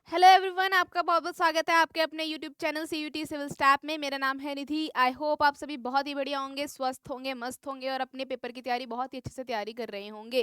Hello everyone, आपका बहुत बहुत स्वागत है आपके अपने YouTube channel CUT civil step में। मेरा नाम है निधि। आई होप आप सभी बहुत ही बढ़िया होंगे, स्वस्थ होंगे, मस्त होंगे और अपने पेपर की तैयारी बहुत ही अच्छे से तैयारी कर रहे होंगे।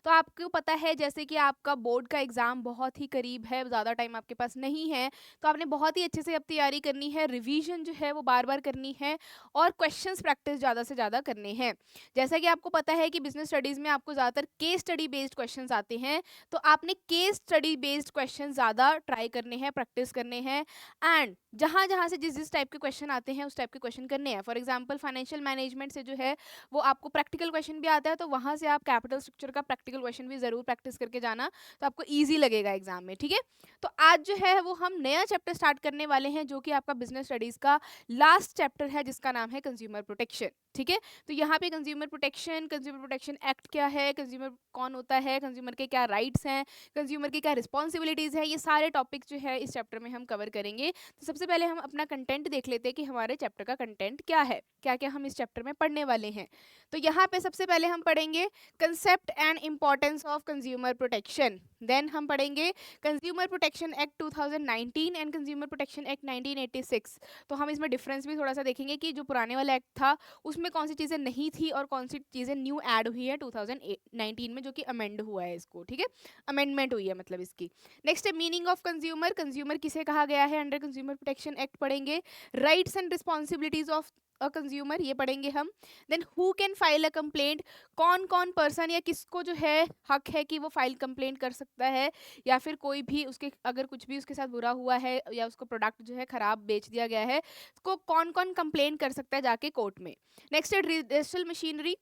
तो आपको पता है जैसे कि आपका बोर्ड का एग्ज़ाम बहुत ही करीब है, ज़्यादा टाइम आपके पास नहीं है, तो आपने बहुत ही अच्छे से अब तैयारी करनी है। रिविजन जो है वो बार बार करनी है और क्वेश्चंस प्रैक्टिस ज़्यादा से ज़्यादा करने हैं। जैसा कि आपको पता है कि बिजनेस स्टडीज़ में आपको ज़्यादातर केस स्टडी बेस्ड क्वेश्चंस आते हैं, तो आपने केस स्टडी बेस्ड क्वेश्चन ज़्यादा ट्राई करने हैं, प्रैक्टिस करने हैं एंड जहाँ जहाँ से जिस जिस टाइप के क्वेश्चन आते हैं उस टाइप के क्वेश्चन करने हैं। फॉर एग्जांपल फाइनेंशियल मैनेजमेंट से जो है वो आपको प्रैक्टिकल क्वेश्चन भी आता है, तो वहाँ से आप कैपिटल स्ट्रक्चर का प्रैक्टिकल क्वेश्चन भी ज़रूर प्रैक्टिस करके जाना, तो आपको ईजी लगेगा एग्जाम में। ठीक है, तो आज जो है वो हम नया चैप्टर स्टार्ट करने वाले हैं जो कि आपका बिजनेस स्टडीज़ का लास्ट चैप्टर है, जिसका नाम है कंज्यूमर प्रोटेक्शन। ठीक है, तो यहाँ पे कंज्यूमर प्रोटेक्शन एक्ट क्या है, कंज्यूमर कौन होता है, कंज्यूमर के क्या राइट्स हैं, कंज्यूमर की क्या रिस्पॉन्सिबिलिटीज़ है, ये सारे टॉपिक्स जो है इस चैप्टर में हम कवर करेंगे। तो सबसे पहले हम अपना कंटेंट देख लेते हैं कि हमारे चैप्टर का कंटेंट क्या है, क्या क्या हम इस चैप्टर में पढ़ने वाले हैं। तो यहाँ पे सबसे पहले हम पढ़ेंगे concept and importance of consumer protection. Then हम पढ़ेंगे consumer protection act 2019 and consumer protection act 1986। तो हम इसमें डिफरेंस भी थोड़ा सा देखेंगे कि जो पुराने वाला एक्ट था उसमें कौन सी चीज़ें नहीं थी और कौन सी चीज़ें न्यू ऐड हुई है 2019 में, जो कि अमेंड हुआ है इसको। ठीक है, अमेंडमेंट हुई है मतलब इसकी। नेक्स्ट है मीनिंग ऑफ कंज्यूमर, कंज्यूमर किसे कहा गया है अंडर कंज्यूमर प्रोटेक्शन एक्ट पढ़ेंगे। Rights and responsibilities of a consumer, ये पढ़ेंगे हम। Then who can file a complaint, कौन कौन पर्सन या किसको जो है हक है कि वो फाइल कंप्लेंट कर सकता है, या फिर कोई भी उसके अगर कुछ भी उसके साथ बुरा हुआ है या उसको प्रोडक्ट जो है खराब बेच दिया गया है, उसको कौन कौन कंप्लेंट कर सकता है जाके कोर्ट में। नेक्स्ट है रिड्रेसल मशीनरी,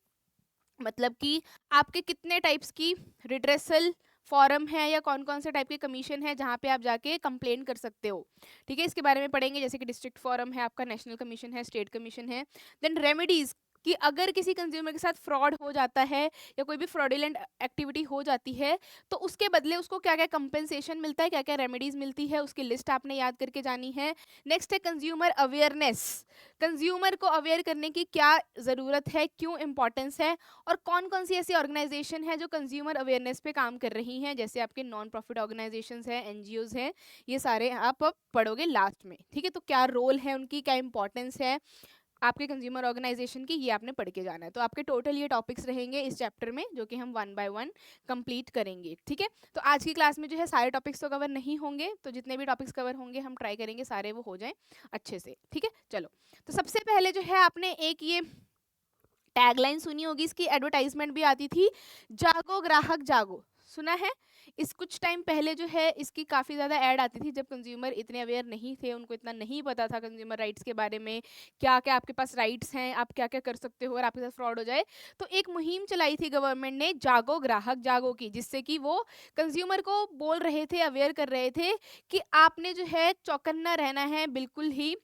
मतलब कि आपके कितने टाइप्स की रिड्रेसल फॉरम है या कौन कौन से टाइप के कमीशन है जहाँ पे आप जाके कंप्लेन कर सकते हो। ठीक है, इसके बारे में पढ़ेंगे, जैसे कि डिस्ट्रिक्ट फॉरम है आपका, नेशनल कमीशन है, स्टेट कमीशन है। देन रेमेडीज, कि अगर किसी कंज्यूमर के साथ फ्रॉड हो जाता है या कोई भी फ्रॉडुलेंट एक्टिविटी हो जाती है तो उसके बदले उसको क्या क्या कंपेंसेशन मिलता है, क्या क्या रेमेडीज मिलती है, उसकी लिस्ट आपने याद करके जानी है। नेक्स्ट है कंज्यूमर अवेयरनेस, कंज्यूमर को अवेयर करने की क्या ज़रूरत है, क्यों इंपॉर्टेंस है, और कौन कौन सी ऐसी ऑर्गेनाइजेशन है जो कंज्यूमर अवेयरनेस पे काम कर रही हैं, जैसे आपके नॉन प्रॉफिट ऑर्गेनाइजेशंस हैं, एनजीओज हैं, ये सारे आप अब पढ़ोगे लास्ट में। ठीक है, तो क्या रोल है उनकी, क्या इंपॉर्टेंस है आपके कंज्यूमर ऑर्गेनाइजेशन की, ये आपने पढ़ के जाना है। तो आपके टोटल ये टॉपिक्स रहेंगे इस चैप्टर में जो कि हम वन बाय वन कंप्लीट करेंगे। ठीक है, तो आज की क्लास में जो है सारे टॉपिक्स तो कवर नहीं होंगे, तो जितने भी टॉपिक्स कवर होंगे हम ट्राई करेंगे सारे वो हो जाएं अच्छे से। ठीक है, चलो। तो सबसे पहले जो है आपने एक ये टैगलाइन सुनी होगी, इसकी एडवर्टाइजमेंट भी आती थी, जागो ग्राहक जागो, सुना है? इस कुछ टाइम पहले जो है इसकी काफ़ी ज़्यादा ऐड आती थी जब कंज्यूमर इतने अवेयर नहीं थे, उनको इतना नहीं पता था कंज्यूमर राइट्स के बारे में, क्या क्या आपके पास राइट्स हैं, आप क्या क्या कर सकते हो अगर आपके साथ फ्रॉड हो जाए। तो एक मुहिम चलाई थी गवर्नमेंट ने, जागो ग्राहक जागो की, जिससे कि वो कंज्यूमर को बोल रहे थे, अवेयर कर रहे थे कि आपने जो है चौकन्ना रहना है बिल्कुल ही,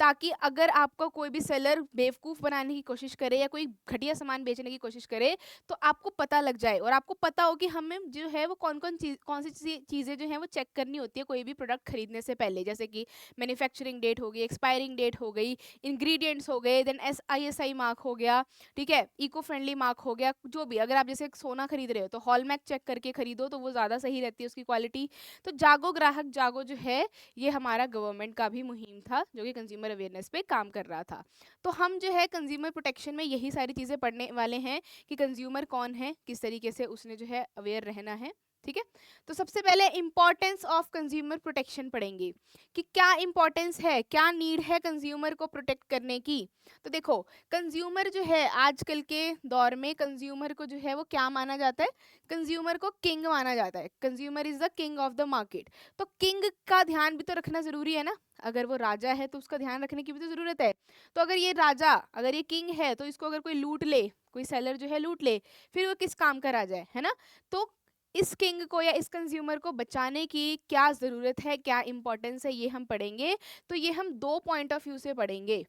ताकि अगर आपको कोई भी सेलर बेवकूफ़ बनाने की कोशिश करे या कोई घटिया सामान बेचने की कोशिश करे तो आपको पता लग जाए और आपको पता हो कि हमें जो है वो कौन सी चीज़ें जो हैं वो चेक करनी होती है कोई भी प्रोडक्ट खरीदने से पहले, जैसे कि मैन्युफैक्चरिंग डेट हो गई, एक्सपायरिंग डेट हो गई, इंग्रेडिएंट्स हो गए, देन ISI मार्क हो गया, ठीक है, इको फ्रेंडली मार्क हो गया, जो भी। अगर आप जैसे सोना खरीद रहे हो तो हॉलमार्क चेक करके खरीदो तो वो ज़्यादा सही रहती है उसकी क्वालिटी। तो जागो ग्राहक जागो जो है ये हमारा गवर्नमेंट का भी मुहिम था जो कि कंज्यूमर अवेयरनेस पे काम कर रहा था। तो हम जो है कंज्यूमर प्रोटेक्शन में यही सारी चीज़ें पढ़ने वाले हैं कि कंज्यूमर कौन है, किस तरीके से उसने जो है अवेयर रहना है। ठीक है, तो सबसे पहले इंपॉर्टेंस ऑफ कंज्यूमर प्रोटेक्शन पढ़ेंगे कि क्या इंपॉर्टेंस है, क्या नीड है कंज्यूमर को प्रोटेक्ट करने की। तो देखो, कंज्यूमर जो है आजकल के दौर में कंज्यूमर को जो है वो क्या माना जाता है, कंज्यूमर को किंग माना जाता है, consumer is the king of the market. तो किंग का ध्यान भी तो रखना जरूरी है ना, अगर वो राजा है तो उसका ध्यान रखने की भी तो जरूरत है। तो अगर ये राजा, अगर ये किंग है, तो इसको अगर कोई लूट ले, कोई सेलर जो है लूट ले, फिर वो किस काम का राजा है ना। तो इस किंग को या इस कंज्यूमर को बचाने की क्या ज़रूरत है, क्या इंपॉर्टेंस है, ये हम पढ़ेंगे। तो ये हम दो पॉइंट ऑफ व्यू से पढ़ेंगे।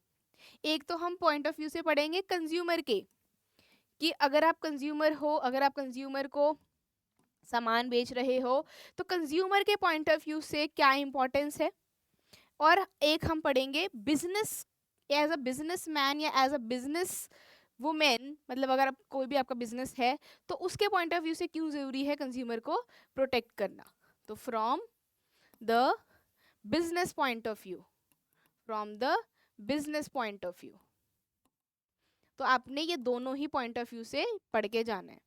एक तो हम पॉइंट ऑफ व्यू से पढ़ेंगे कंज्यूमर के, कि अगर आप कंज्यूमर हो, अगर आप कंज्यूमर को सामान बेच रहे हो तो कंज्यूमर के पॉइंट ऑफ व्यू से क्या इंपॉर्टेंस है। और एक हम पढ़ेंगे business, as a business man या एज अ बिजनेस वुमेन, मतलब अगर आप कोई भी आपका बिजनेस है तो उसके पॉइंट ऑफ व्यू से क्यों ज़रूरी है कंज्यूमर को प्रोटेक्ट करना। तो from the business point of view, from the business point of view. तो आपने ये दोनों ही पॉइंट ऑफ व्यू से पढ़ के जाना है।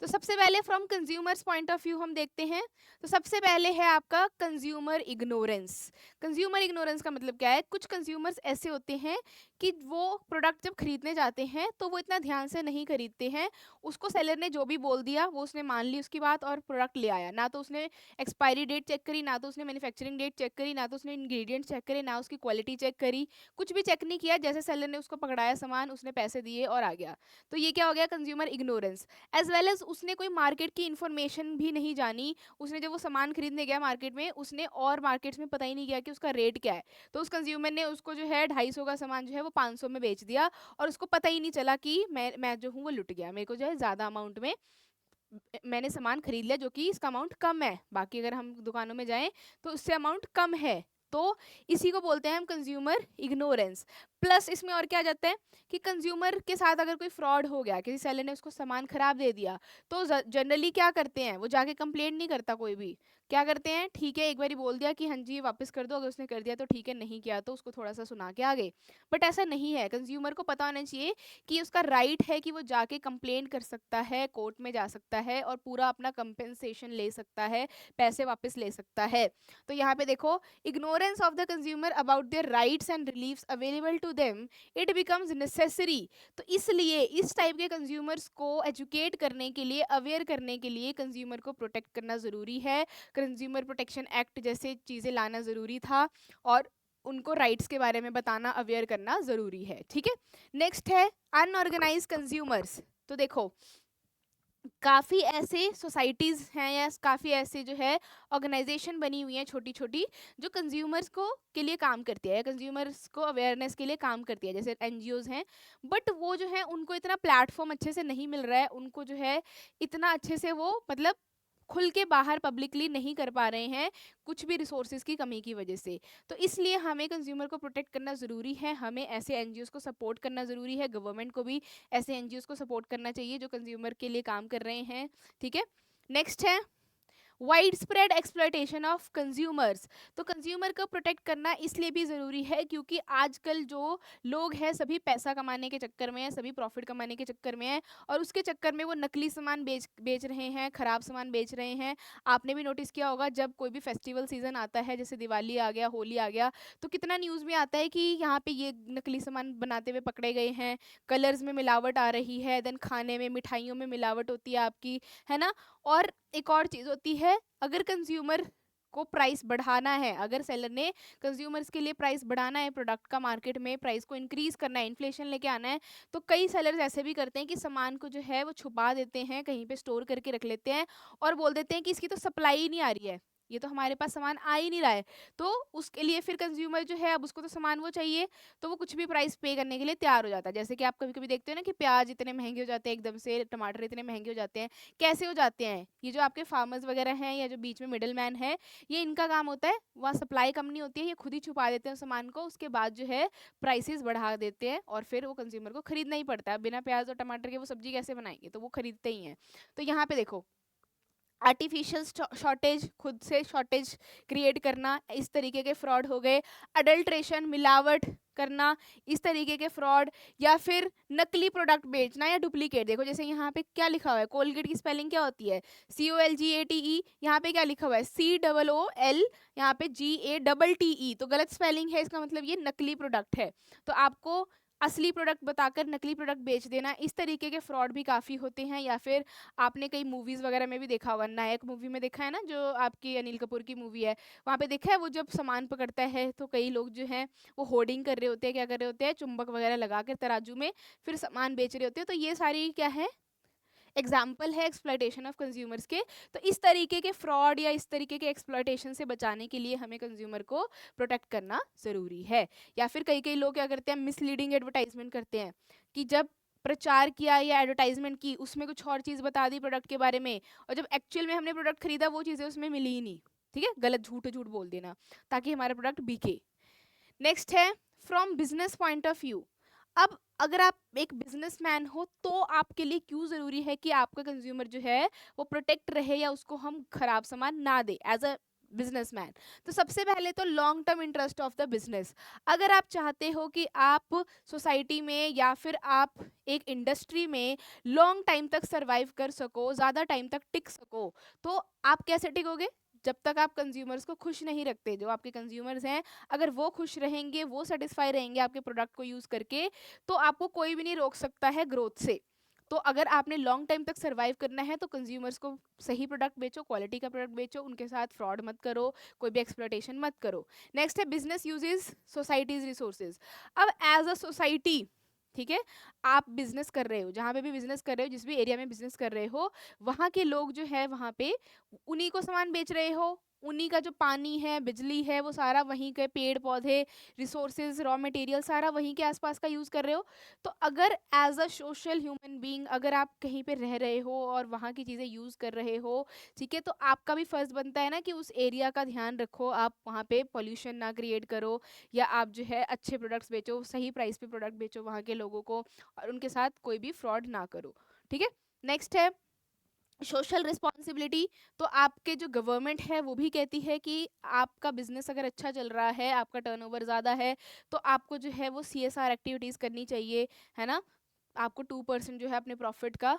तो सबसे पहले from consumers point of view हम देखते हैं। तो सबसे पहले है आपका कंज्यूमर इग्नोरेंस। कंज्यूमर इग्नोरेंस का मतलब क्या है? कुछ कंज्यूमर्स ऐसे होते हैं कि वो प्रोडक्ट जब खरीदने जाते हैं तो वो इतना ध्यान से नहीं खरीदते हैं, उसको सेलर ने जो भी बोल दिया वो उसने मान ली उसकी बात और प्रोडक्ट ले आया। ना तो उसने एक्सपायरी डेट चेक करी, ना तो उसने मैन्युफैक्चरिंग डेट चेक करी, ना तो उसने इंग्रेडिएंट्स चेक करे, ना उसकी क्वालिटी चेक करी, कुछ भी चेक नहीं किया। जैसे सेलर ने उसको पकड़ाया सामान, उसने पैसे दिए और आ गया। तो ये क्या हो गया? Consumer ignorance. As well as उसने कोई मार्केट की इन्फॉर्मेशन भी नहीं जानी। उसने जब वो सामान खरीदने गया मार्केट में, उसने और मार्केट्स में पता ही नहीं किया कि उसका रेट क्या है। तो उस कंज्यूमर ने उसको जो है 250 का सामान जो है वो 500 में बेच दिया और उसको पता ही नहीं चला कि मैं जो हूँ वो लुट गया, मेरे को जो है ज़्यादा अमाउंट में मैंने सामान खरीद लिया जो कि इसका अमाउंट कम है, बाकी अगर हम दुकानों में जाएं तो उससे अमाउंट कम है। तो इसी को बोलते हैं हम कंज्यूमर इग्नोरेंस। प्लस इसमें और क्या आ जाता है कि कंज्यूमर के साथ अगर कोई फ्रॉड हो गया, किसी सेलर ने उसको सामान खराब दे दिया, तो जनरली क्या करते हैं? वो जाके कंप्लेंट नहीं करता कोई भी। क्या करते हैं? ठीक है, एक बार बोल दिया कि हाँ जी वापस कर दो, अगर उसने कर दिया तो ठीक है, नहीं किया तो उसको थोड़ा सा सुना के आगे। बट ऐसा नहीं है। कंज्यूमर को पता होना चाहिए कि उसका राइट है कि वो जाके कंप्लेंट कर सकता है, कोर्ट में जा सकता है और पूरा अपना कंपेंसेशन ले सकता है, पैसे वापस ले सकता है। तो यहाँ पे देखो, ignorance of the consumer about their rights and reliefs available to them, it becomes necessary. तो इसलिए इस टाइप के कंज्यूमर्स को एजुकेट करने के लिए, अवेयर करने के लिए कंज्यूमर को प्रोटेक्ट करना ज़रूरी है। कंज्यूमर प्रोटेक्शन एक्ट जैसे चीज़ें लाना ज़रूरी था और उनको राइट्स के बारे में बताना, अवेयर करना ज़रूरी है। ठीक है, नेक्स्ट है अनऑर्गेनाइज कंज्यूमर्स। तो देखो, काफ़ी ऐसे सोसाइटीज़ हैं या काफ़ी ऐसे जो है ऑर्गेनाइजेशन बनी हुई हैं छोटी छोटी, जो कंज्यूमर्स को के लिए काम करती है या कंज्यूमर्स को अवेयरनेस के लिए काम करती है, जैसे एनजीओज हैं। बट वो जो है उनको इतना प्लेटफॉर्म अच्छे से नहीं मिल रहा है, उनको जो है इतना अच्छे से वो मतलब खुल के बाहर पब्लिकली नहीं कर पा रहे हैं, कुछ भी रिसोर्सेज की कमी की वजह से। तो इसलिए हमें कंज्यूमर को प्रोटेक्ट करना ज़रूरी है, हमें ऐसे एनजीओज को सपोर्ट करना ज़रूरी है, गवर्नमेंट को भी ऐसे एनजीओज को सपोर्ट करना चाहिए जो कंज्यूमर के लिए काम कर रहे हैं। ठीक है, नेक्स्ट है wide spread exploitation of consumers. तो कंज्यूमर को प्रोटेक्ट करना इसलिए भी ज़रूरी है क्योंकि आजकल जो लोग हैं सभी पैसा कमाने के चक्कर में हैं, सभी प्रॉफिट कमाने के चक्कर में हैं और उसके चक्कर में वो नकली सामान बेच रहे हैं, ख़राब सामान बेच रहे हैं। आपने भी नोटिस किया होगा, जब कोई भी फेस्टिवल सीजन आता है, जैसे दिवाली आ गया, होली आ गया, तो कितना न्यूज़ में आता है कि यहाँ पे ये नकली सामान बनाते हुए पकड़े गए हैं, कलर्स में मिलावट आ रही है, देन खाने में, मिठाइयों में मिलावट होती है आपकी, है ना। और एक और चीज़ होती है, अगर कंज्यूमर को प्राइस बढ़ाना है, अगर सेलर ने कंज्यूमर्स के लिए प्राइस बढ़ाना है, प्रोडक्ट का मार्केट में प्राइस को इंक्रीज करना है, इन्फ्लेशन लेके आना है, तो कई सेलर्स ऐसे भी करते हैं कि सामान को जो है वो छुपा देते हैं, कहीं पे स्टोर करके रख लेते हैं और बोल देते हैं कि इसकी तो सप्लाई ही नहीं आ रही है, ये तो हमारे पास सामान आ ही नहीं रहा है। तो उसके लिए फिर कंज्यूमर जो है, अब उसको तो सामान वो चाहिए, तो वो कुछ भी प्राइस पे करने के लिए तैयार हो जाता है। जैसे कि आप कभी कभी देखते हो ना कि प्याज इतने महंगे हो जाते हैं एकदम से, टमाटर इतने महंगे हो जाते हैं। कैसे हो जाते हैं? ये जो आपके फार्मर्स वगैरह हैं या जो बीच में मिडिल मैन है, ये इनका काम होता है, वहाँ सप्लाई कम नहीं होती है, ये खुद ही छुपा देते हैं सामान को, उसके बाद जो है प्राइसेस बढ़ा देते हैं और फिर वो कंज्यूमर को खरीदना ही पड़ता है। बिना प्याज और टमाटर के वो सब्जी कैसे बनाएंगे, तो वो खरीदते ही हैं। तो यहाँ पे देखो, आर्टिफिशियल शॉर्टेज, खुद से शॉर्टेज क्रिएट करना, इस तरीके के फ्रॉड हो गए। अडल्ट्रेशन, मिलावट करना, इस तरीके के फ्रॉड, या फिर नकली प्रोडक्ट बेचना या डुप्लीकेट। देखो जैसे यहाँ पे क्या लिखा हुआ है, कोलगेट की स्पेलिंग क्या होती है? COLGATE। यहाँ पे क्या लिखा हुआ है? COOL, यहाँ पे GATTE। तो गलत स्पेलिंग है, इसका मतलब ये नकली प्रोडक्ट है। तो आपको असली प्रोडक्ट बताकर नकली प्रोडक्ट बेच देना, इस तरीके के फ्रॉड भी काफ़ी होते हैं। या फिर आपने कई मूवीज़ वगैरह में भी देखा होगा, नायक मूवी में देखा है ना, जो आपकी अनिल कपूर की मूवी है, वहाँ पे देखा है वो जब सामान पकड़ता है तो कई लोग जो हैं वो होर्डिंग कर रहे होते हैं, क्या कर रहे होते हैं, चुंबक वगैरह लगा कर तराजू में फिर सामान बेच रहे होते हैं। तो ये सारी क्या है, एग्जाम्पल है एक्सप्लॉयटेशन ऑफ कंज्यूमर्स के। तो इस तरीके के फ्रॉड या इस तरीके के एक्सप्लॉयटेशन से बचाने के लिए हमें कंज्यूमर को प्रोटेक्ट करना ज़रूरी है। या फिर कई कई लोग क्या करते हैं, मिसलीडिंग एडवर्टाइजमेंट करते हैं कि जब प्रचार किया या एडवर्टाइजमेंट की, उसमें कुछ और चीज़ बता दी प्रोडक्ट के बारे में, और जब एक्चुअल में हमने प्रोडक्ट खरीदा वो चीज़ें उसमें मिली ही नहीं। ठीक है, गलत झूठ झूठ बोल देना ताकि हमारा प्रोडक्ट बिके। नेक्स्ट है from business point of view. अब अगर आप एक बिजनेसमैन हो तो आपके लिए क्यों ज़रूरी है कि आपका कंज्यूमर जो है वो प्रोटेक्ट रहे या उसको हम खराब सामान ना दे। As a businessman. तो सबसे पहले तो long term interest of the business. अगर आप चाहते हो कि आप सोसाइटी में या फिर आप एक इंडस्ट्री में लॉन्ग टाइम तक सरवाइव कर सको, ज़्यादा टाइम तक टिक सको, तो आप कैसे टिकोगे? जब तक आप कंज्यूमर्स को खुश नहीं रखते। जो आपके कंज्यूमर्स हैं, अगर वो खुश रहेंगे, वो सेटिस्फाई रहेंगे आपके प्रोडक्ट को यूज़ करके, तो आपको कोई भी नहीं रोक सकता है ग्रोथ से। तो अगर आपने लॉन्ग टाइम तक सर्वाइव करना है तो कंज्यूमर्स को सही प्रोडक्ट बेचो, क्वालिटी का प्रोडक्ट बेचो, उनके साथ फ्रॉड मत करो, कोई भी एक्सप्लॉयटेशन मत करो। नेक्स्ट है बिजनेस यूजेस सोसाइटीज रिसोर्सेज। अब एज अ सोसाइटी, ठीक है, आप बिजनेस कर रहे हो, जहाँ पे भी बिजनेस कर रहे हो, जिस भी एरिया में बिजनेस कर रहे हो, वहाँ के लोग जो है वहाँ पे उन्हीं को सामान बेच रहे हो, उन्हीं का जो पानी है, बिजली है, वो सारा वहीं के पेड़ पौधे, रिसोर्सेज, रॉ मटेरियल सारा वहीं के आसपास का यूज़ कर रहे हो। तो अगर as a social human being अगर आप कहीं पे रह रहे हो और वहाँ की चीज़ें यूज़ कर रहे हो, ठीक है, तो आपका भी फ़र्ज़ बनता है ना कि उस एरिया का ध्यान रखो, आप वहाँ पे पॉल्यूशन ना क्रिएट करो, या आप जो है अच्छे प्रोडक्ट्स बेचो, सही प्राइस पे प्रोडक्ट बेचो वहाँ के लोगों को, और उनके साथ कोई भी फ्रॉड ना करो। ठीक है, नेक्स्ट है सोशल रिस्पॉन्सिबिलिटी। तो आपके जो गवर्नमेंट है वो भी कहती है कि आपका बिजनेस अगर अच्छा चल रहा है, आपका टर्नओवर ज़्यादा है, तो आपको जो है वो CSR एक्टिविटीज़ करनी चाहिए, है ना। आपको 2% जो है अपने प्रॉफिट का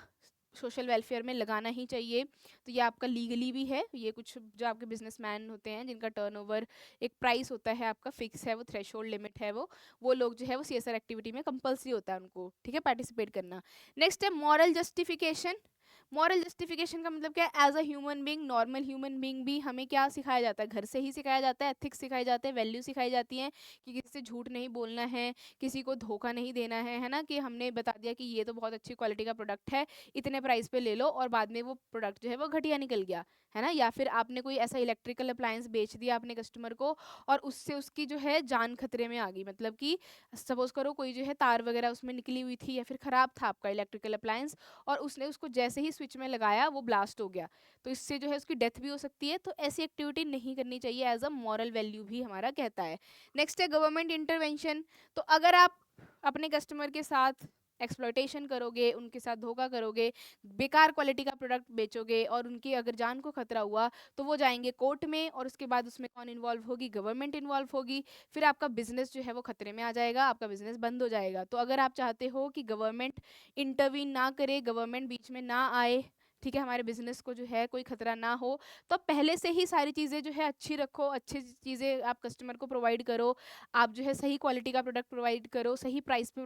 सोशल वेलफेयर में लगाना ही चाहिए। तो ये आपका लीगली भी है। ये कुछ जो आपके बिजनेसमैन होते हैं जिनका टर्नओवर एक प्राइस होता है, आपका फिक्स है, वो थ्रेशोल्ड लिमिट है, वो लोग जो है वो CSR एक्टिविटी में कंपलसरी होता है उनको, ठीक है, पार्टिसिपेट करना। नेक्स्ट है मॉरल जस्टिफिकेशन। मॉरल जस्टिफिकेशन का मतलब क्या है? As a human being, normal human being भी हमें क्या सिखाया जाता है? घर से ही सिखाया जाता है, एथिक्स सिखाए जाते हैं, वैल्यू सिखाई जाती हैं कि किसी से झूठ नहीं बोलना है, किसी को धोखा नहीं देना है ना। कि हमने बता दिया कि ये तो बहुत अच्छी क्वालिटी का प्रोडक्ट है, इतने प्राइस पे ले लो, और बाद में वो प्रोडक्ट जो है वो घटिया निकल गया, है ना। या फिर आपने कोई ऐसा इलेक्ट्रिकल अप्लायंस बेच दिया अपने कस्टमर को, और उससे उसकी जो है जान खतरे में आ गई। मतलब कि सपोज करो कोई जो है तार वगैरह उसमें निकली हुई थी, या फिर ख़राब था आपका इलेक्ट्रिकल अप्लायंस, और उसने उसको जैसे ही स्विच में लगाया वो ब्लास्ट हो गया, तो इससे जो है उसकी डेथ भी हो सकती है। तो ऐसी एक्टिविटी नहीं करनी चाहिए, एज अ मॉरल वैल्यू भी हमारा कहता है। नेक्स्ट है गवर्नमेंट इंटरवेंशन। तो अगर आप अपने कस्टमर के साथ एक्सप्लॉयटेशन करोगे, उनके साथ धोखा करोगे, बेकार क्वालिटी का प्रोडक्ट बेचोगे, और उनकी अगर जान को खतरा हुआ, तो वो जाएंगे कोर्ट में, और उसके बाद उसमें कौन इन्वॉल्व होगी? गवर्नमेंट इन्वॉल्व होगी। फिर आपका बिजनेस जो है वो खतरे में आ जाएगा, आपका बिजनेस बंद हो जाएगा। तो अगर आप चाहते हो कि गवर्नमेंट इंटरवीन ना करे, गवर्नमेंट बीच में ना आए, ठीक है, हमारे बिजनेस को जो है कोई खतरा ना हो, तो पहले से ही सारी चीज़ें जो है अच्छी रखो, अच्छी चीज़ें आप कस्टमर को प्रोवाइड करो, आप जो है सही क्वालिटी का प्रोडक्ट प्रोवाइड करो, सही प्राइस पे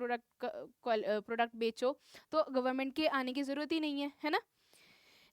प्रोडक्ट बेचो, तो गवर्नमेंट के आने की ज़रूरत ही नहीं है ना।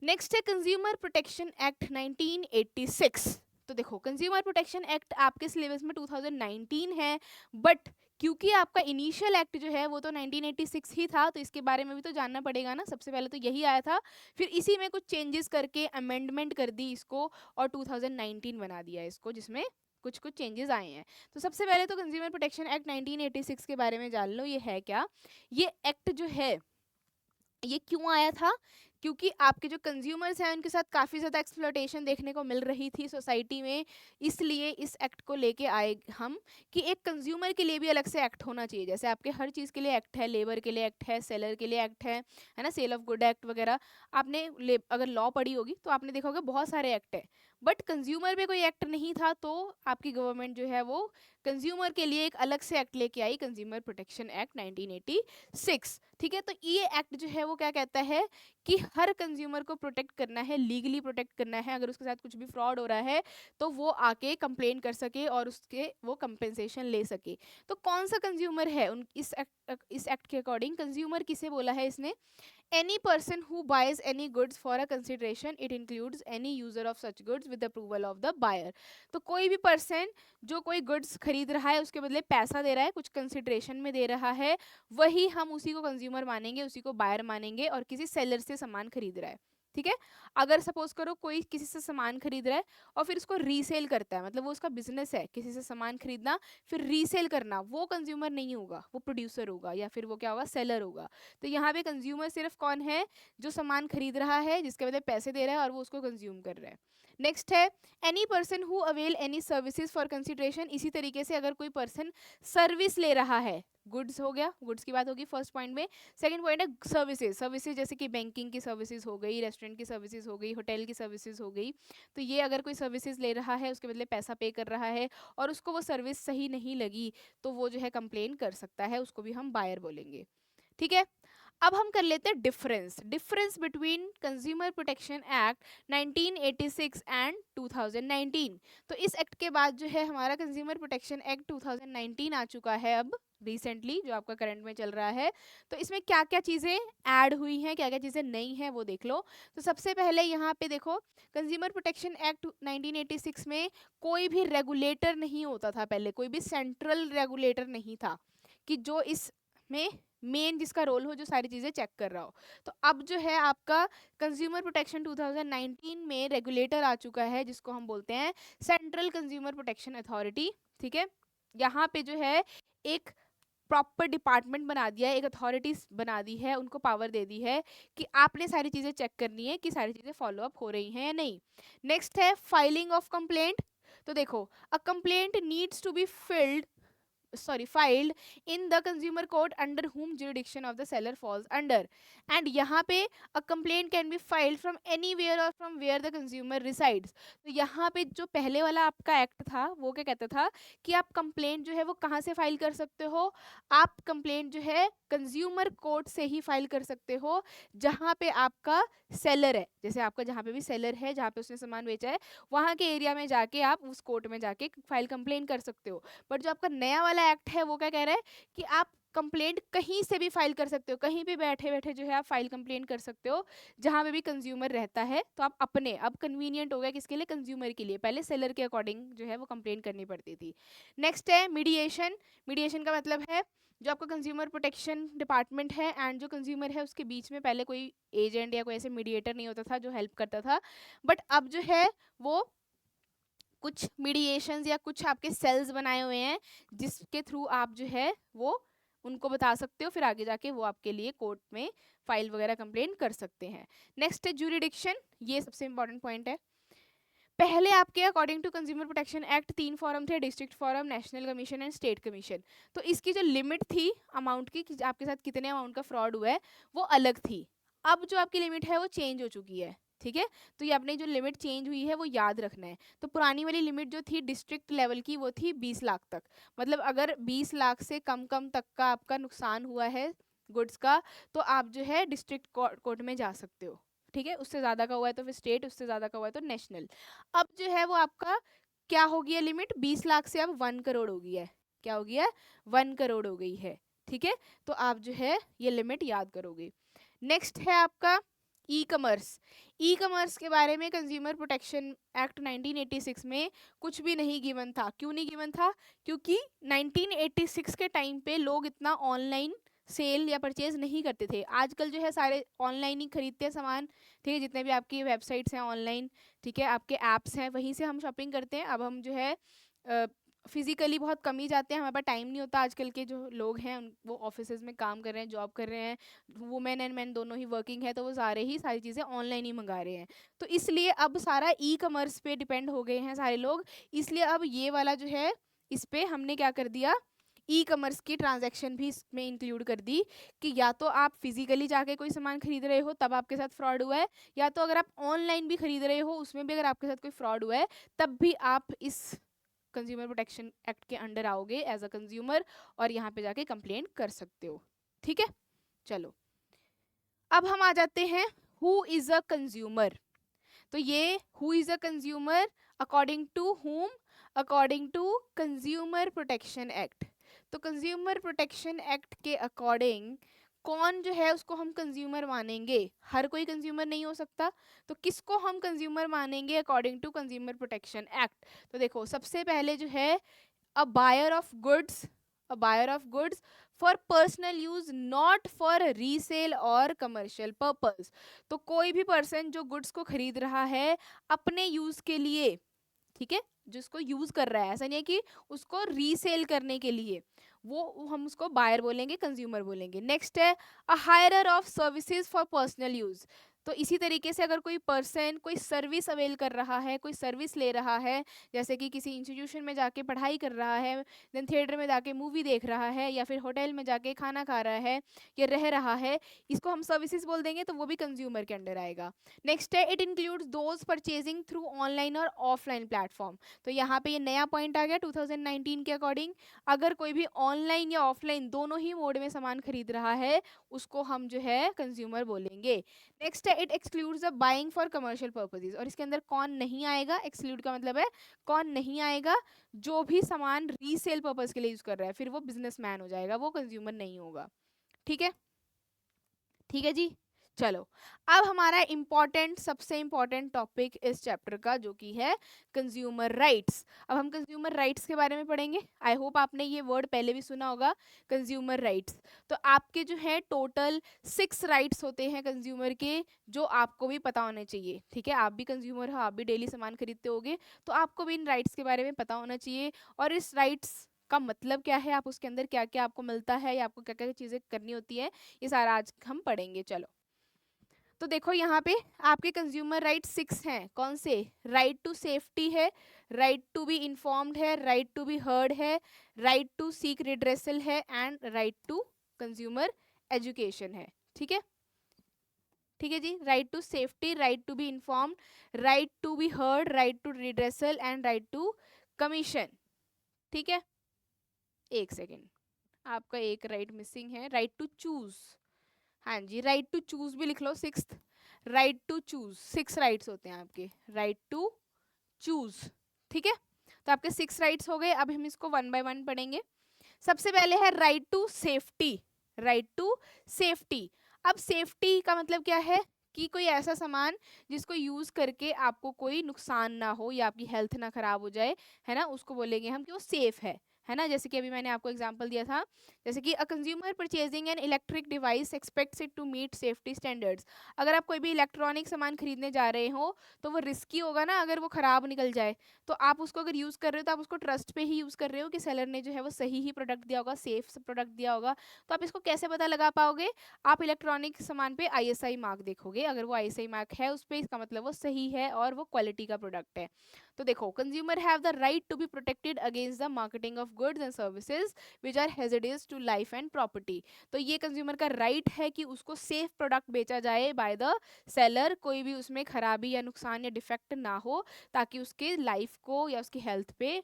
नेक्स्ट है कंज्यूमर प्रोटेक्शन एक्ट 1986। तो देखो, कंज्यूमर प्रोटेक्शन एक्ट आपके सिलेबस में 2019 है, बट क्योंकि आपका इनिशियल एक्ट जो है वो तो 1986 ही था, तो इसके बारे में भी तो जानना पड़ेगा ना। सबसे पहले तो यही आया था, फिर इसी में कुछ चेंजेस करके अमेंडमेंट कर दी इसको, और 2019 बना दिया इसको, जिसमें कुछ कुछ चेंजेस आए हैं। तो सबसे पहले तो कंज्यूमर प्रोटेक्शन एक्ट 1986 के बारे में जान लो, ये है क्या। ये एक्ट जो है ये क्यों आया था? क्योंकि आपके जो कंज्यूमर्स हैं उनके साथ काफ़ी ज़्यादा एक्सप्लॉयटेशन देखने को मिल रही थी सोसाइटी में, इसलिए इस एक्ट को लेके आए हम कि एक कंज्यूमर के लिए भी अलग से एक्ट होना चाहिए। जैसे आपके हर चीज़ के लिए एक्ट है, लेबर के लिए एक्ट है, सेलर के लिए एक्ट है ना, सेल ऑफ गुड एक्ट वगैरह। आपने अगर लॉ पढ़ी होगी तो आपने देखा होगा बहुत सारे एक्ट है, बट कंज्यूमर पे कोई एक्ट नहीं था। तो आपकी गवर्नमेंट जो है वो कंज्यूमर के लिए एक अलग से एक्ट लेके आई, कंज्यूमर प्रोटेक्शन एक्ट 1986। ठीक है, तो ये एक्ट जो है वो क्या कहता है कि हर कंज्यूमर को प्रोटेक्ट करना है, लीगली प्रोटेक्ट करना है। अगर उसके साथ कुछ भी फ्रॉड हो रहा है तो वो आके कंप्लेन कर सके और उसके वो कंपेंसेशन ले सके। तो कौन सा कंज्यूमर है इस एक्ट के अकॉर्डिंग कंज्यूमर किसे बोला है इसने? any person who buys any goods for a consideration, it includes any user of such goods with the approval of the buyer। तो कोई भी पर्सन जो कोई गुड्स खरीद रहा है, उसके बदले पैसा दे रहा है, कुछ कंसिडरेशन में दे रहा है, वही हम उसी को कंज्यूमर मानेंगे, उसी को बायर मानेंगे, और किसी सेलर से सामान खरीद रहा है, ठीक है। अगर सपोज करो कोई किसी से सामान खरीद रहा है और फिर उसको रीसेल करता है, मतलब वो उसका बिजनेस है किसी से सामान खरीदना फिर रीसेल करना, वो कंज्यूमर नहीं होगा, वो प्रोड्यूसर होगा, या फिर वो क्या होगा, सेलर होगा। तो यहाँ पे कंज्यूमर सिर्फ कौन है? जो सामान खरीद रहा है, जिसके बदले पैसे दे रहा है और वो उसको कंज्यूम कर रहा है। नेक्स्ट है any person who avail any services for consideration. इसी तरीके से अगर कोई पर्सन सर्विस ले रहा है, गुड्स हो गया, गुड्स की बात होगी फर्स्ट पॉइंट में। सेकंड पॉइंट है सर्विसेज, सर्विसेज जैसे कि बैंकिंग की सर्विसेज हो गई, रेस्टोरेंट की सर्विसेज हो गई, होटल की सर्विसेज हो गई। तो ये अगर कोई सर्विसेज ले रहा है, उसके बदले पैसा पे कर रहा है और उसको वो सर्विस सही नहीं लगी, तो वो जो है कंप्लेन कर सकता है, उसको भी हम बायर बोलेंगे। ठीक है, अब हम कर लेते हैं difference, difference between consumer protection act 1986 and 2019। तो इस एक्ट के बाद जो है हमारा कंज्यूमर प्रोटेक्शन एक्ट 2019 आ चुका है अब रिसेंटली, जो आपका करंट में चल रहा है। तो इसमें क्या क्या चीज़ें ऐड हुई हैं, क्या क्या चीज़ें नई हैं, वो देख लो। तो सबसे पहले यहाँ पे देखो, कंज्यूमर प्रोटेक्शन एक्ट 1986 में कोई भी रेगुलेटर नहीं होता था पहले, कोई भी सेंट्रल रेगुलेटर नहीं था कि जो इसमें मेन जिसका रोल हो, जो सारी चीज़ें चेक कर रहा हो। तो अब जो है आपका कंज्यूमर प्रोटेक्शन 2019 में रेगुलेटर आ चुका है, जिसको हम बोलते हैं सेंट्रल कंज्यूमर प्रोटेक्शन अथॉरिटी। ठीक है, यहाँ पे जो है एक प्रॉपर डिपार्टमेंट बना दिया है, एक अथॉरिटी बना दी है, उनको पावर दे दी है कि आपने सारी चीज़ें चेक करनी है कि सारी चीज़ें फॉलो अप हो रही हैं या नहीं। नेक्स्ट है फाइलिंग ऑफ कंप्लेंट। तो देखो, a complaint needs to be filed in the consumer court under whom jurisdiction of the seller falls under, and यहाँ पे a complaint can be filed from anywhere or from where the consumer resides। तो यहाँ पे जो पहले वाला आपका act था वो क्या कहता था कि आप कंप्लेंट जो है वो कहाँ से फाइल कर सकते हो, आप कंप्लेंट जो है कंज्यूमर कोर्ट से ही फाइल कर सकते हो जहाँ पे आपका सेलर है। जैसे आपका जहाँ पे भी सेलर है, जहाँ पे उसने सामान बेचा है, वहाँ के एरिया में जाके आप उस कोर्ट में जाके फाइल कंप्लेंट कर सकते हो। बट जो आपका नया वाला एक्ट है वो क्या कह रहा है कि आप कंप्लेंट कहीं से भी फाइल कर सकते हो, कहीं भी बैठे बैठे जो है आप फाइल कंप्लेंट कर सकते हो जहाँ पे भी कंज्यूमर रहता है। तो आप अपने, अब कन्वीनियंट हो गया किसके लिए, कंज्यूमर के लिए। पहले सेलर के अकॉर्डिंग जो है वो कंप्लेंट करनी पड़ती थी। नेक्स्ट है मीडिएशन। मीडिएशन का मतलब है जो आपका कंज्यूमर प्रोटेक्शन डिपार्टमेंट है एंड जो कंज्यूमर है उसके बीच में पहले कोई एजेंट या कोई ऐसे मीडिएटर नहीं होता था जो हेल्प करता था, बट अब जो है वो कुछ मीडिएशंस या कुछ आपके सेल्स बनाए हुए हैं जिसके थ्रू आप जो है वो उनको बता सकते हो, फिर आगे जाके वो आपके लिए कोर्ट में फाइल वगैरह कंप्लेंट कर सकते हैं। नेक्स्ट है ज्यूरिडिक्शन, ये सबसे इंपॉर्टेंट पॉइंट है। पहले आपके according to consumer protection act 3 forum थे, district forum, national commission and state commission. तो इसकी जो लिमिट थी अमाउंट की कि आपके साथ कितने अमाउंट का फ्रॉड हुआ है वो अलग थी। अब जो आपकी लिमिट है वो चेंज हो चुकी है। ठीक है, तो ये आपने जो लिमिट चेंज हुई है वो याद रखना है। तो पुरानी वाली लिमिट जो थी डिस्ट्रिक्ट लेवल की वो थी 20 लाख तक, मतलब अगर 20 लाख से कम कम तक का आपका नुकसान हुआ है गुड्स का, तो आप जो है डिस्ट्रिक्ट कोर्ट में जा सकते हो। ठीक है, उससे ज़्यादा का हुआ है तो फिर स्टेट, उससे ज़्यादा का हुआ है तो नेशनल। अब जो है वो आपका क्या हो गया लिमिट, 20 लाख से अब 1 करोड़ हो गई है। क्या हो गया, 1 करोड़ हो गई है। ठीक है, तो आप जो है ये लिमिट याद करोगे। नेक्स्ट है आपका ई कमर्स। ई कमर्स के बारे में कंज्यूमर प्रोटेक्शन एक्ट 1986 में कुछ भी नहीं गिवन था। क्यों नहीं गिवन था, क्योंकि 1986 के टाइम पे लोग इतना ऑनलाइन सेल या परचेज नहीं करते थे। आजकल जो है सारे ऑनलाइन ही खरीदते हैं सामान। ठीक है, जितने भी आपकी वेबसाइट्स हैं ऑनलाइन, ठीक है, आपके ऐप्स हैं, वहीं से हम शॉपिंग करते हैं। अब हम जो है फिजिकली बहुत कम ही जाते हैं, हमारे पास टाइम नहीं होता। आजकल के जो लोग हैं वो ऑफिसेज में काम कर रहे हैं, जॉब कर रहे हैं, वुमेन एंड मैन दोनों ही वर्किंग है, तो वो सारे ही सारी चीज़ें ऑनलाइन ही मंगा रहे हैं। तो इसलिए अब सारा ई कमर्स पे डिपेंड हो गए हैं सारे लोग। इसलिए अब ये वाला जो है इस पे हमने क्या कर दिया, ई कमर्स की ट्रांजैक्शन भी इसमें इंक्लूड कर दी कि या तो आप फिजिकली जाके कोई सामान खरीद रहे हो तब आपके साथ फ्रॉड हुआ है, या तो अगर आप ऑनलाइन भी खरीद रहे हो उसमें भी अगर आपके साथ कोई फ्रॉड हुआ है तब भी आप इस कंज्यूमर प्रोटेक्शन एक्ट के अंडर आओगे एज अ कंज्यूमर और यहाँ पे जाके कंप्लेंट कर सकते हो। ठीक है, चलो अब हम आ जाते हैं हु इज अ कंज्यूमर। तो ये who is a consumer according to whom, according to consumer protection act. तो कंज्यूमर प्रोटेक्शन एक्ट के अकॉर्डिंग कौन जो है उसको हम कंज्यूमर मानेंगे, हर कोई कंज्यूमर नहीं हो सकता, तो किसको हम कंज्यूमर मानेंगे according to consumer protection act. तो देखो सबसे पहले जो है a buyer of goods, a buyer of goods for personal use not for resale और कमर्शियल पर्पस। तो कोई भी पर्सन जो गुड्स को खरीद रहा है अपने यूज के लिए, ठीक है, जिसको यूज कर रहा है, ऐसा नहीं है कि उसको रीसेल करने के लिए, वो हम उसको बायर बोलेंगे, कंज्यूमर बोलेंगे। नेक्स्ट है a hirer of services for personal use. तो इसी तरीके से अगर कोई पर्सन कोई सर्विस अवेल कर रहा है, कोई सर्विस ले रहा है, जैसे कि किसी इंस्टीट्यूशन में जाके पढ़ाई कर रहा है, देन थिएटर में जाके मूवी देख रहा है, या फिर होटल में जाके खाना खा रहा है या रह रहा है, इसको हम सर्विसेज बोल देंगे, तो वो भी कंज्यूमर के अंडर आएगा। नेक्स्ट है, it includes those purchasing through online और ऑफलाइन प्लेटफॉर्म। तो यहाँ पे ये नया पॉइंट आ गया 2019 के अकॉर्डिंग। अगर कोई भी ऑनलाइन या ऑफलाइन दोनों ही मोड में सामान खरीद रहा है, उसको हम जो है कंज्यूमर बोलेंगे। नेक्स्ट है, it excludes the buying for commercial purposes. और इसके अंदर कौन नहीं आएगा? एक्सक्लूड का मतलब है कौन नहीं आएगा? जो भी सामान रीसेल पर्पस के लिए यूज कर रहा है, फिर वो बिजनेसमैन हो जाएगा, वो कंज्यूमर नहीं होगा। ठीक है, ठीक है जी। चलो, अब हमारा इम्पॉर्टेंट, सबसे इम्पॉर्टेंट टॉपिक इस चैप्टर का जो कि है कंज्यूमर राइट्स। अब हम कंज्यूमर राइट्स के बारे में पढ़ेंगे। आई होप आपने ये वर्ड पहले भी सुना होगा, कंज्यूमर राइट्स। तो आपके जो है टोटल 6 राइट्स होते हैं कंज्यूमर के, जो आपको भी पता होने चाहिए। ठीक है, आप भी कंज्यूमर हो, आप भी डेली सामान खरीदते होगे, तो आपको भी इन राइट्स के बारे में पता होना चाहिए। और इस राइट्स का मतलब क्या है, आप उसके अंदर क्या क्या आपको मिलता है, या आपको क्या क्या चीज़ें करनी होती है, ये सारा आज हम पढ़ेंगे। चलो, तो देखो यहाँ पे आपके कंज्यूमर राइट 6 हैं। कौन से? राइट टू सेफ्टी है, राइट टू बी इन्फॉर्म्ड है, राइट टू बी हर्ड है, राइट टू सीक रिड्रेसल है, and right to consumer education है। ठीक है, ठीक है जी। Right to safety, right to be informed, right to be heard, right to redressal, and right to commission. ठीक है, एक सेकेंड, आपका एक राइट मिसिंग है, राइट टू चूज। हाँ जी, राइट टू चूज भी लिख लो, 6th। Right to choose, 6 rights होते हैं आपके, राइट टू चूज। ठीक है, तो आपके 6 राइट्स हो गए। अब हम इसको 1 बाय 1 पढ़ेंगे। सबसे पहले है right to safety. Right to safety. अब सेफ्टी का मतलब क्या है? कि कोई ऐसा सामान जिसको यूज करके आपको कोई नुकसान ना हो या आपकी हेल्थ ना खराब हो जाए, है ना, उसको बोलेंगे हम कि वो सेफ है ना। जैसे कि अभी मैंने आपको एग्जांपल दिया था, जैसे कि a consumer purchasing an electric device expects it to meet safety standards. अगर आप कोई भी इलेक्ट्रॉनिक सामान खरीदने जा रहे हो, तो वो रिस्की होगा ना अगर वो खराब निकल जाए। तो आप उसको अगर यूज़ कर रहे हो, तो आप उसको ट्रस्ट पे ही यूज़ कर रहे हो कि सेलर ने जो है वो सही ही प्रोडक्ट दिया होगा, सेफ प्रोडक्ट दिया होगा। तो आप इसको कैसे पता लगा पाओगे? आप इलेक्ट्रॉनिक सामान पे आईएसआई मार्क देखोगे। अगर वो आईएसआई मार्क है उस पर, इसका मतलब वो सही है और वो क्वालिटी का प्रोडक्ट है। तो देखो, consumer have the right to be protected against the marketing of goods and services which are hazardous to life and property. तो ये कंज्यूमर का राइट है कि उसको सेफ प्रोडक्ट बेचा जाए बाय द सेलर, कोई भी उसमें खराबी या नुकसान या डिफेक्ट ना हो, ताकि उसके लाइफ को या उसकी हेल्थ पे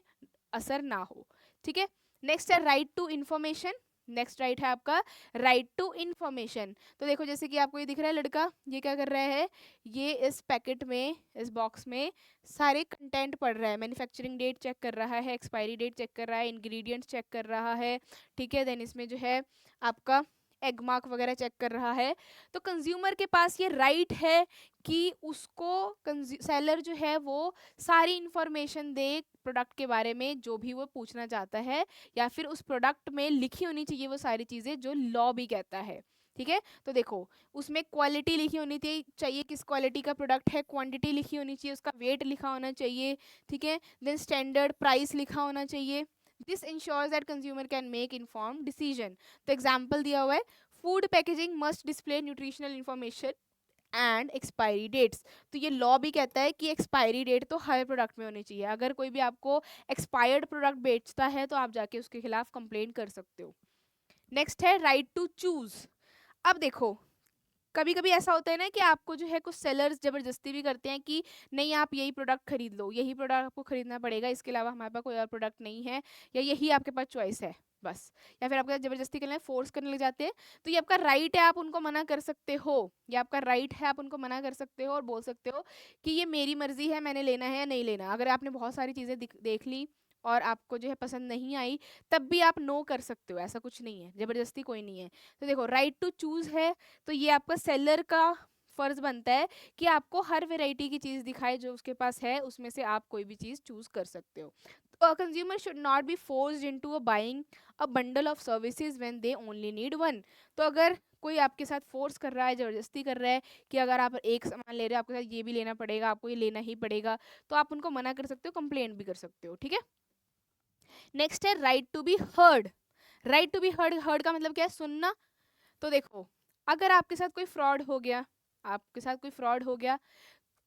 असर ना हो। ठीक है, नेक्स्ट है right to information. Next right है आपका राइट टू इंफॉर्मेशन। तो देखो, जैसे कि आपको ये दिख रहा है, लड़का ये क्या कर रहा है, ये इस पैकेट में, इस बॉक्स में सारे कंटेंट पढ़ रहा है, मैन्युफैक्चरिंग डेट चेक कर रहा है, एक्सपायरी डेट चेक कर रहा है, इंग्रेडिएंट्स चेक कर रहा है। ठीक है, देन इसमें जो है आपका एग मार्क वगैरह चेक कर रहा है। तो कंज्यूमर के पास ये राइट है कि उसको सेलर जो है वो सारी इंफॉर्मेशन दे प्रोडक्ट के बारे में, जो भी वो पूछना चाहता है, या फिर उस प्रोडक्ट में लिखी होनी चाहिए वो सारी चीज़ें जो लॉ भी कहता है। ठीक है, तो देखो, उसमें क्वालिटी लिखी होनी चाहिए, किस क्वालिटी का प्रोडक्ट है, क्वांटिटी लिखी होनी चाहिए, उसका वेट लिखा होना चाहिए। ठीक है, देन स्टैंडर्ड प्राइस लिखा होना चाहिए। This ensures that consumer can make informed decision. तो एग्जाम्पल दिया हुआ है, food packaging must display nutritional information and expiry dates. तो ये लॉ भी कहता है कि एक्सपायरी डेट तो हर प्रोडक्ट में होनी चाहिए। अगर कोई भी आपको एक्सपायर्ड प्रोडक्ट बेचता है, तो आप जाके उसके खिलाफ कंप्लेंट कर सकते हो। नेक्स्ट है राइट टू चूज। अब देखो, कभी कभी ऐसा होता है ना कि आपको जो है कुछ सेलर्स जबरदस्ती भी करते हैं कि नहीं, आप यही प्रोडक्ट खरीद लो, यही प्रोडक्ट आपको खरीदना पड़ेगा, इसके अलावा हमारे पास कोई और प्रोडक्ट नहीं है, या यही आपके पास चॉइस है बस। या फिर आपके साथ जबरदस्ती करने फोर्स करने लग जाते हैं। तो ये आपका राइट है, आप उनको मना कर सकते हो। ये आपका राइट है, आप उनको मना कर सकते हो और बोल सकते हो कि ये मेरी मर्जी है, मैंने लेना है या नहीं लेना। अगर आपने बहुत सारी चीज़ें देख ली और आपको जो है पसंद नहीं आई, तब भी आप नो कर सकते हो, ऐसा कुछ नहीं है, जबरदस्ती कोई नहीं है। तो देखो, राइट टू चूज है, तो ये आपका सेलर का फर्ज बनता है कि आपको हर वैरायटी की चीज़ दिखाए जो उसके पास है, उसमें से आप कोई भी चीज़ चूज कर सकते हो। तो consumer should not be forced into buying a bundle of services when they only need one. तो अगर कोई आपके साथ फोर्स कर रहा है, जबरदस्ती कर रहा है कि अगर आप एक सामान ले रहे हो, आपके साथ ये भी लेना पड़ेगा, आपको ये लेना ही पड़ेगा, तो आप उनको मना कर सकते हो, कंप्लेंट भी कर सकते हो। ठीक है, नेक्स्ट है right to be heard. Right to be heard, heard का मतलब क्या है? सुनना। तो देखो, अगर आपके साथ कोई फ्रॉड हो गया, आपके साथ कोई फ्रॉड हो गया,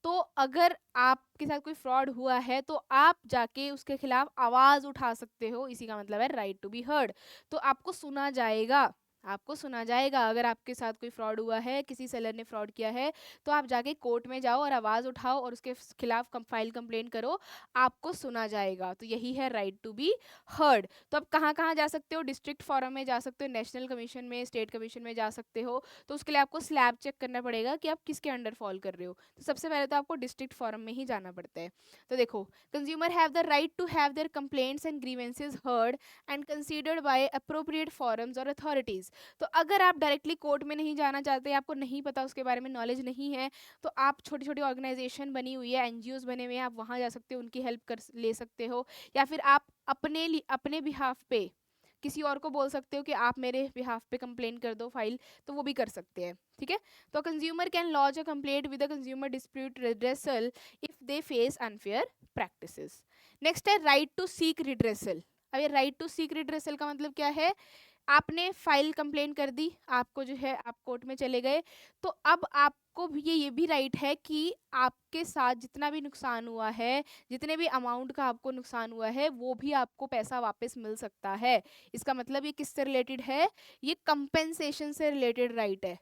तो अगर आपके साथ कोई फ्रॉड हुआ है तो आप जाके उसके खिलाफ आवाज उठा सकते हो, इसी का मतलब है राइट टू बी हर्ड। तो आपको सुना जाएगा, आपको सुना जाएगा। अगर आपके साथ कोई फ्रॉड हुआ है, किसी सेलर ने फ्रॉड किया है, तो आप जाके कोर्ट में जाओ और आवाज उठाओ और उसके खिलाफ फाइल कंप्लेंट करो, आपको सुना जाएगा। तो यही है राइट टू बी हर्ड। तो अब कहाँ कहाँ जा सकते हो? डिस्ट्रिक्ट फोरम में जा सकते हो, नेशनल कमीशन में, स्टेट कमीशन में जा सकते हो। तो उसके लिए आपको स्लैब चेक करना पड़ेगा कि आप किसके अंडर फॉल कर रहे हो। तो सबसे पहले तो आपको डिस्ट्रिक्ट फोरम में ही जाना पड़ता है। तो देखो, consumer have the right to have their complaints and grievances heard and considered by appropriate forums और अथॉरिटीज। तो अगर आप डायरेक्टली कोर्ट में नहीं जाना चाहते, आपको नहीं पता, उसके बारे में नॉलेज नहीं है, तो आप छोटी छोटी ऑर्गेनाइजेशन बनी हुई है, एनजीओज बने हुए हैं, आप वहाँ जा सकते हो, उनकी हेल्प कर ले सकते हो। या फिर आप अपने बिहाफ पे किसी और को बोल सकते हो कि आप मेरे बिहाफ पे कंप्लेन कर दो फाइल, तो वो भी कर सकते हैं। ठीक है। तो consumer can launch a complaint with a consumer dispute redressal if they face unfair practices. Next है राइट टू सीक रिड्रेसल। अब ये राइट टू सीक रिड्रेसल का मतलब क्या है? आपने फाइल कंप्लेन कर दी, आपको जो है आप कोर्ट में चले गए, तो अब आपको भी ये भी राइट है कि आपके साथ जितना भी नुकसान हुआ है, जितने भी अमाउंट का आपको नुकसान हुआ है, वो भी आपको पैसा वापस मिल सकता है। इसका मतलब ये किससे रिलेटेड है? ये कंपेंसेशन से रिलेटेड राइट है।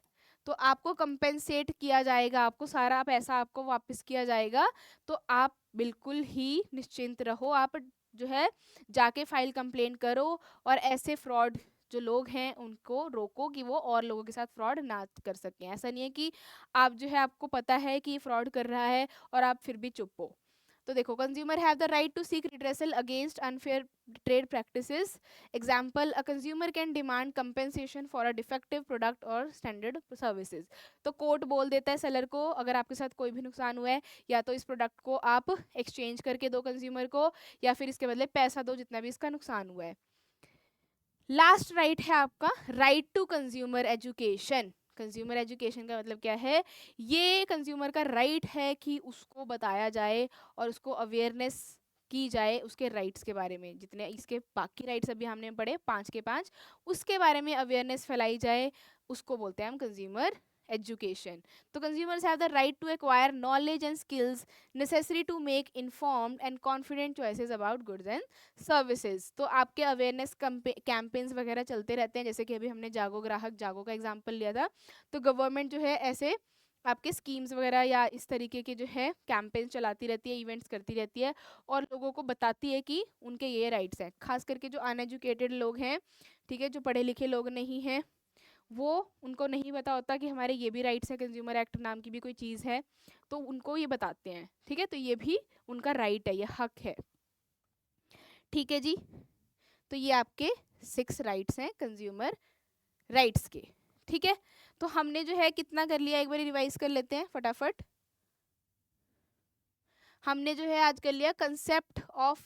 तो आपको कंपेंसेट किया जाएगा, आपको सारा पैसा आपको वापस किया जाएगा। तो आप बिल्कुल ही निश्चिंत रहो, आप जो है जाके फाइल कंप्लेन करो और ऐसे फ्रॉड जो लोग हैं उनको रोको कि वो और लोगों के साथ फ्रॉड ना कर सकें। ऐसा नहीं है कि आप जो है आपको पता है कि फ्रॉड कर रहा है और आप फिर भी चुप हो। तो देखो, consumer have the right to seek redressal against unfair trade practices. Example, a consumer can demand compensation for a defective product और स्टैंडर्ड सर्विसेज। तो कोर्ट बोल देता है सेलर को, अगर आपके साथ कोई भी नुकसान हुआ है, या तो इस प्रोडक्ट को आप एक्सचेंज करके दो कंज्यूमर को, या फिर इसके बदले पैसा दो जितना भी इसका नुकसान हुआ है। लास्ट राइट है आपका right to consumer education. Consumer education का मतलब क्या है? ये कंज्यूमर का राइट है कि उसको बताया जाए और उसको अवेयरनेस की जाए उसके राइट्स के बारे में। जितने इसके बाकी राइट्स अभी हमने पढ़े 5 के 5, उसके बारे में अवेयरनेस फैलाई जाए, उसको बोलते हैं हम कंज्यूमर एजुकेशन। तो consumers have the right to acquire knowledge and skills necessary to make informed and confident choices about goods and services. तो आपके अवेयरनेस कैंपेन्स वगैरह चलते रहते हैं, जैसे कि अभी हमने जागो ग्राहक जागो का एग्जांपल लिया था। तो गवर्नमेंट जो है ऐसे आपके स्कीम्स वगैरह या इस तरीके के जो है कैंपेन चलाती रहती है, इवेंट्स करती रहती है और लोगों को बताती है कि उनके ये राइट्स हैं। खास करके जो अनएजुकेटेड लोग हैं, ठीक है, जो पढ़े लिखे लोग नहीं हैं, वो उनको नहीं पता होता कि हमारे ये भी राइट्स है, कंज्यूमर एक्ट नाम की भी कोई चीज़ है, तो उनको ये बताते हैं। ठीक है, तो ये भी उनका राइट है, ये हक है। ठीक है जी। तो ये आपके 6 राइट्स हैं कंज्यूमर राइट्स के। ठीक है, तो हमने जो है कितना कर लिया, एक बार रिवाइज कर लेते हैं फटाफट। हमने जो है आज कर लिया concept of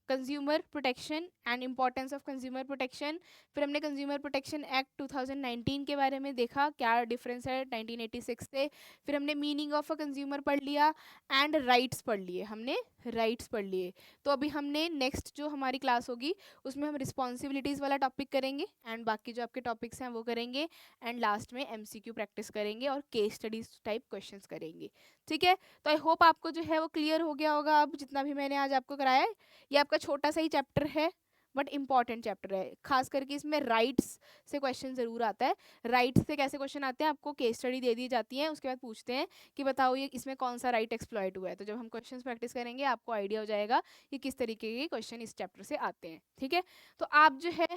consumer protection and importance of consumer protection. फिर हमने कंज्यूमर प्रोटेक्शन एक्ट 2019 के बारे में देखा, क्या डिफरेंस है 1986 से। फिर हमने मीनिंग ऑफ अ कंज्यूमर पढ़ लिया एंड राइट्स पढ़ लिए, हमने राइट्स पढ़ लिए। तो अभी हमने नेक्स्ट जो हमारी क्लास होगी उसमें हम रिस्पॉन्सिबिलिटीज़ वाला टॉपिक करेंगे एंड बाकी जो आपके टॉपिक्स हैं वो करेंगे एंड लास्ट में MCQ प्रैक्टिस करेंगे और केस स्टडीज टाइप क्वेश्चंस करेंगे। ठीक है, तो आई होप आपको जो है वो क्लियर हो गया होगा अब जितना भी मैंने आज आपको कराया है। ये आपका छोटा सा ही चैप्टर है बट इम्पॉर्टेंट चैप्टर है, खास करके इसमें राइट्स से क्वेश्चन जरूर आता है। राइट्स से कैसे क्वेश्चन आते हैं, आपको केस स्टडी दे दी जाती है, उसके बाद पूछते हैं कि बताओ ये इसमें कौन सा राइट एक्सप्लॉइट हुआ है। तो जब हम क्वेश्चंस प्रैक्टिस करेंगे आपको आइडिया हो जाएगा कि किस तरीके के क्वेश्चन इस चैप्टर से आते हैं। ठीक है, तो आप जो है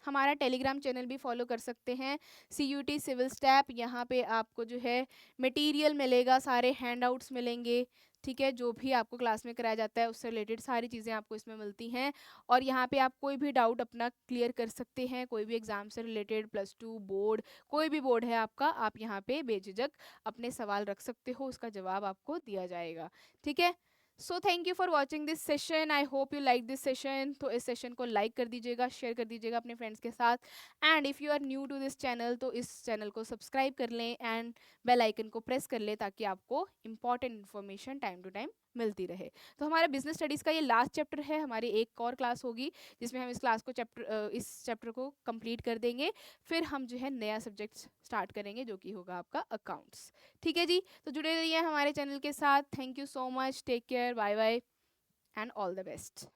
हमारा टेलीग्राम चैनल भी फॉलो कर सकते हैं, CUT सिविल स्टैप। यहाँ पे आपको जो है मटेरियल मिलेगा, सारे हैंडआउट्स मिलेंगे। ठीक है, जो भी आपको क्लास में कराया जाता है उससे रिलेटेड सारी चीज़ें आपको इसमें मिलती हैं और यहाँ पे आप कोई भी डाउट अपना क्लियर कर सकते हैं, कोई भी एग्जाम से रिलेटेड, +2 बोर्ड, कोई भी बोर्ड है आपका, आप यहाँ पे बेझिझक अपने सवाल रख सकते हो, उसका जवाब आपको दिया जाएगा। ठीक है, so thank you for watching this session, I hope you like this session. तो इस सेशन को लाइक कर दीजिएगा, शेयर कर दीजिएगा अपने फ्रेंड्स के साथ and if you are new to this channel तो इस चैनल को सब्सक्राइब कर लें एंड बेल आइकन को प्रेस कर ले ताकि आपको important information time to time मिलती रहे। तो हमारा बिजनेस स्टडीज़ का ये लास्ट चैप्टर है, हमारी एक और क्लास होगी जिसमें हम इस चैप्टर को कंप्लीट कर देंगे। फिर हम जो है नया सब्जेक्ट स्टार्ट करेंगे जो कि होगा आपका अकाउंट्स। ठीक है जी, तो जुड़े रहिए हमारे चैनल के साथ। Thank you so much, take care, bye bye and all the best.